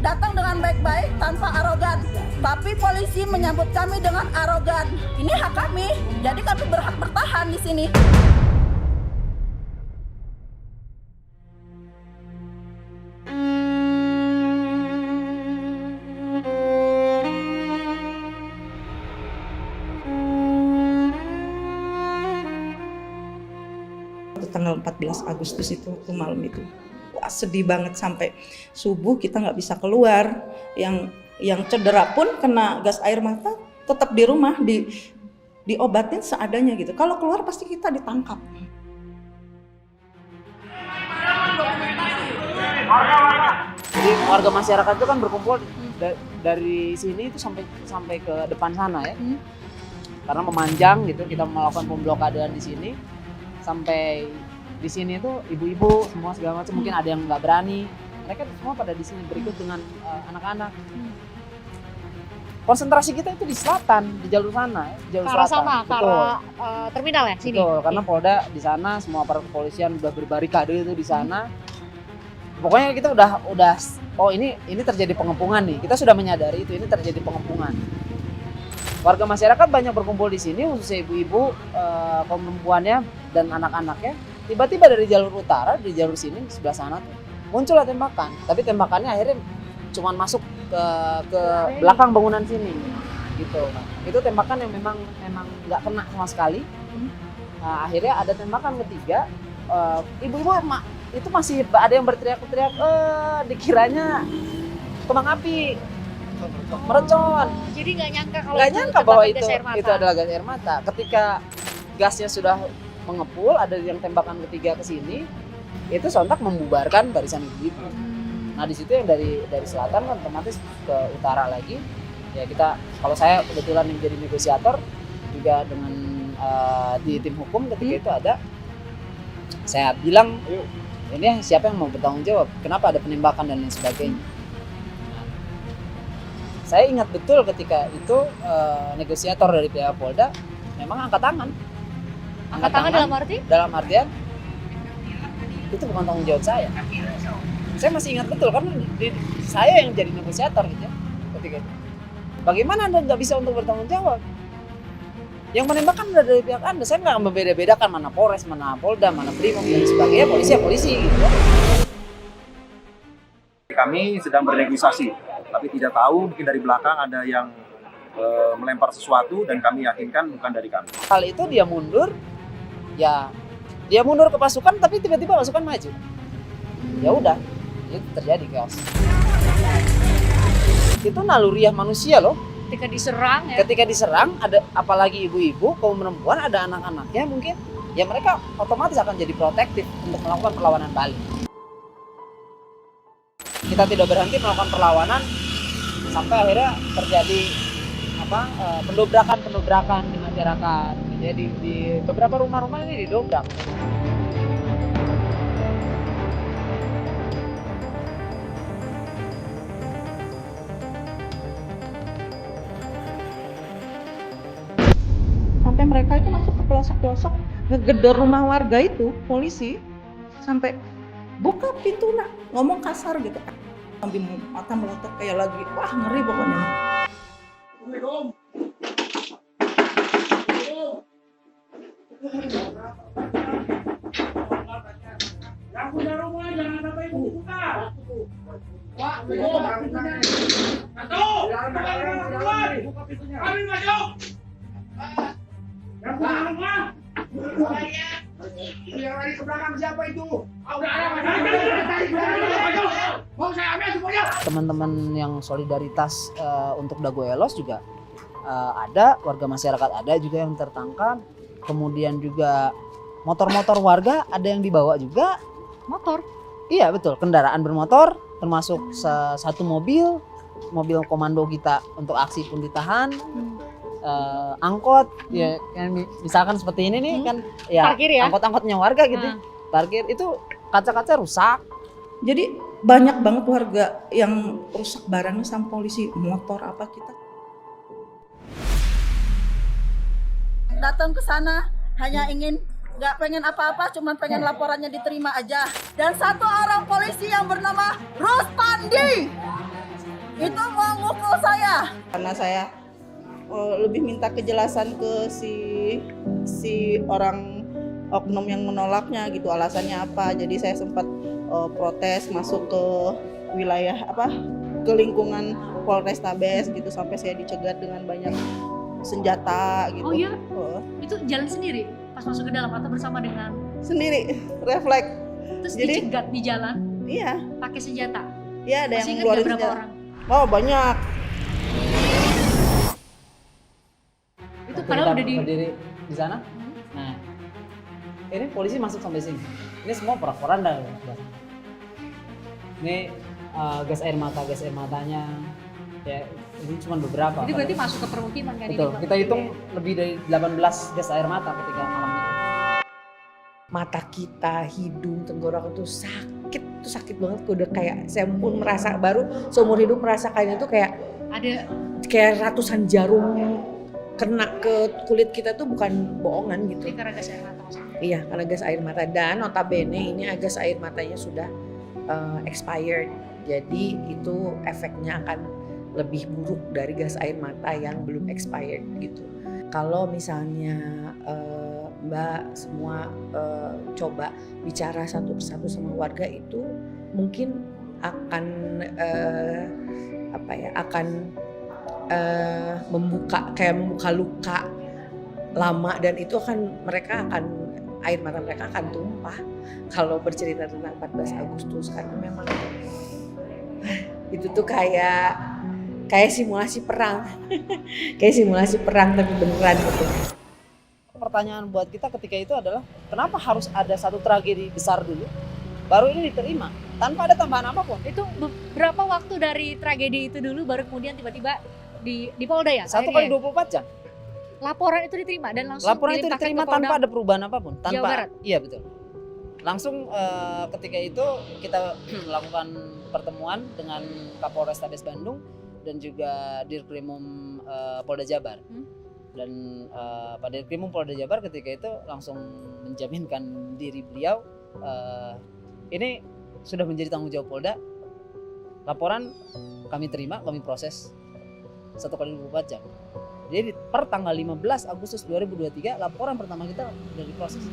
datang dengan baik-baik tanpa arogan. Tapi polisi menyambut kami dengan arogan. Ini hak kami, jadi kami berhak bertahan di sini. Tanggal 14 Agustus itu waktu malam itu, wah sedih banget, sampai subuh kita nggak bisa keluar. Yang cedera pun kena gas air mata tetap di rumah diobatin seadanya gitu. Kalau keluar pasti kita ditangkap. Jadi warga masyarakat itu kan berkumpul dari sini itu sampai ke depan sana ya. Karena memanjang gitu, kita melakukan pemblokadean di sini. Sampai di sini tuh ibu-ibu semua segala macam, mungkin ada yang nggak berani, mereka semua pada di sini berikut dengan anak-anak. Konsentrasi kita itu di selatan, di jalur sana, jalur Ke arah selatan. sana, ke arah terminal ya sini. Betul, karena Polda di sana, semua aparat kepolisian udah berbarikade itu di sana. Pokoknya kita udah oh ini terjadi pengepungan nih. Kita sudah menyadari itu, ini terjadi pengepungan. Warga masyarakat banyak berkumpul di sini, khususnya ibu-ibu, kaum perempuannya dan anak-anaknya. Tiba-tiba dari jalur utara, di jalur sini, di sebelah sana tuh, muncullah tembakan. Tapi tembakannya akhirnya cuma masuk ke belakang bangunan sini, gitu. Itu tembakan yang memang nggak kena sama sekali. Nah, akhirnya ada tembakan ketiga. Ibu-ibu itu masih ada yang berteriak-teriak, dikiranya kembang api, mercon. Jadi nggak nyangka kalau Nggak nyangka bahwa itu adalah gas air mata. Ketika gasnya sudah mengepul, ada yang tembakan ketiga ke sini, itu sontak membubarkan barisan ibu-ibu. Nah di situ yang dari selatan kan otomatis ke utara lagi. Ya kita, kalau saya kebetulan yang jadi negosiator juga dengan di tim hukum ketika itu ada, saya bilang ini siapa yang mau bertanggung jawab? Kenapa ada penembakan dan lain sebagainya? Saya ingat betul ketika itu negosiator dari pihak Polda memang angkat tangan. Angkat tangan dalam arti? Dalam artian itu bukan tanggung jawab saya. Saya masih ingat betul karena saya yang jadi negosiator gitu ya, ketika itu. Bagaimana Anda nggak bisa untuk bertanggung jawab? Yang menembakkan udah dari pihak Anda. Saya nggak membeda-bedakan mana Polres, mana Polda, mana Brimob dan sebagainya. Polisi ya polisi gitu ya. Kami sedang bernegosiasi, tapi tidak tahu mungkin dari belakang ada yang melempar sesuatu dan kami yakinkan bukan dari kami. Hal itu dia mundur, ya dia mundur ke pasukan tapi tiba-tiba pasukan maju. Ya udah, itu terjadi chaos. Itu naluriah manusia loh. Ketika diserang ya. Ketika diserang ada apalagi ibu-ibu, kaum perempuan, ada anak-anaknya mungkin, ya mereka otomatis akan jadi protektif untuk melakukan perlawanan balik. Kita tidak berhenti melakukan perlawanan sampai akhirnya terjadi pendobrakan di masyarakat. Jadi di beberapa rumah-rumah ini didobrak. Sampai mereka itu masuk ke pelosok-pelosok, ngegedor rumah warga itu, polisi, sampai buka pintu nak, ngomong kasar gitu kan. Sambil mata melotot kayak lagi, wah ngeri pokoknya. Yang punya rumah jangan sampai dibuka. Pak, buka pintunya. Kami masuk. Yang punya rumah. Yang lari ke belakang siapa itu? Udah ada mau saya ambil semuanya. Teman-teman yang solidaritas untuk Dago Elos juga ada, warga masyarakat ada juga yang tertangkap. Kemudian juga motor-motor warga ada yang dibawa juga. Motor? Iya betul, kendaraan bermotor termasuk satu mobil komando kita untuk aksi pun ditahan. Angkot ya misalkan seperti ini nih kan ya, Parkir ya? angkot-angkotnya warga gitu. Parkir itu kaca-kaca rusak. Jadi banyak banget warga yang rusak barangnya sama polisi, motor apa kita. Datang ke sana hanya ingin, nggak pengen apa-apa, cuma pengen laporannya diterima aja. Dan satu orang polisi yang bernama Rustandi Itu mau mukul saya. Karena saya lebih minta kejelasan ke si orang oknum yang menolaknya gitu, alasannya apa. Jadi saya sempat protes masuk ke wilayah ke lingkungan Polrestabes gitu, sampai saya dicegat dengan banyak senjata gitu. Oh iya? Oh, Itu jalan sendiri pas masuk ke dalam atau bersama dengan sendiri refleks. terus Jadi- dicegat di jalan Iya, pakai senjata. iya ada Masih yang ingat keluarin nggak berapa senjata. orang? Oh banyak. Itu Waktu padahal kita udah di berdiri di sana. Nah, ini polisi masuk sampai sini. Ini semua propaganda. Ini gas air matanya. Ya, ini cuma beberapa. Jadi berarti masuk ke permukiman kan Betul. ini? Kita hitung lebih dari 18 gas air mata ketika malam itu. Mata kita, hidung, tenggorokan tuh sakit banget. Udah kayak saya pun merasa baru seumur hidup merasakannya tuh kayak ratusan jarum kena ke kulit kita tuh bukan bohongan gitu. Ini karena gas air mata maksudnya. Iya, karena gas air mata, dan notabene ini gas air matanya sudah expired. Jadi itu efeknya akan lebih buruk dari gas air mata yang belum expired gitu. Kalau misalnya Mbak semua coba bicara satu persatu sama warga, itu mungkin akan membuka luka lama, dan itu air mata mereka akan tumpah kalau bercerita tentang 14 Agustus, karena memang itu tuh kayak simulasi perang. Kayak simulasi perang tapi beneran gitu. Pertanyaan buat kita ketika itu adalah kenapa harus ada satu tragedi besar dulu baru ini diterima tanpa ada tambahan apapun. Itu berapa waktu dari tragedi itu dulu baru kemudian tiba-tiba di Polda ya? 1 kali 24 jam. Laporan itu diterima dan langsung Laporan itu dilimpahkan diterima ke Polda tanpa ada perubahan apapun. Jawa Barat? Iya betul. Langsung ketika itu kita melakukan pertemuan dengan Kapolrestabes Bandung dan juga Dirkrimum Polda Jabar. Dan Pak Dirkrimum Polda Jabar ketika itu langsung menjaminkan diri beliau, ini sudah menjadi tanggung jawab Polda. Laporan kami terima, kami proses 1 kali 24 jam. Jadi per tanggal 15 Agustus 2023 laporan pertama kita sudah diproses.